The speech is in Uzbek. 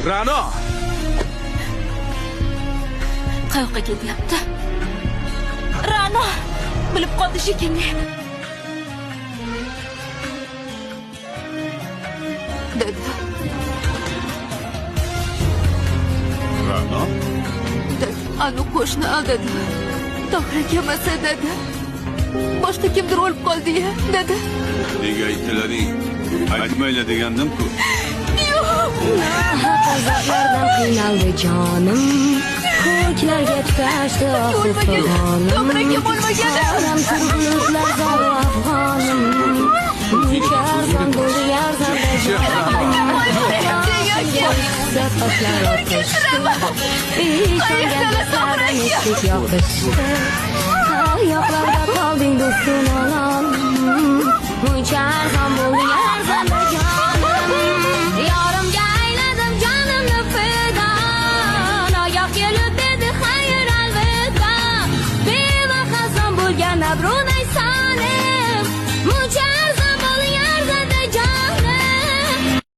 Ra'no! Qayoqqa ketyapti? Ra'no! Bilib qoldi shekilli. Dada. Ra'no? Dada, anu qo'shni aldadi. Tohir akamasa dada. Boshqa kimdir o'lib qoldi-ya, dada. Nega aytdilaring? Aytmaylar degandim-ku. Azoblardan qiynaldi jonim, ko'klarga tutashdi oxir fig'onim. Tohir akam o'lmagan. Oram turg'unliklar zo'r afg'onim. Buncha arzon bo'ldi arzonda Sapatlar otishdi, peshonga sarim eshik yopishdi. Oyoqlarda qolding do'stim olam, buncha arzon bo'ldi arzonda jonim. Yorimga ayladim jonimni fidan, oyoq kelib dedi xayr alvida. Bevaqason bo'lgan abru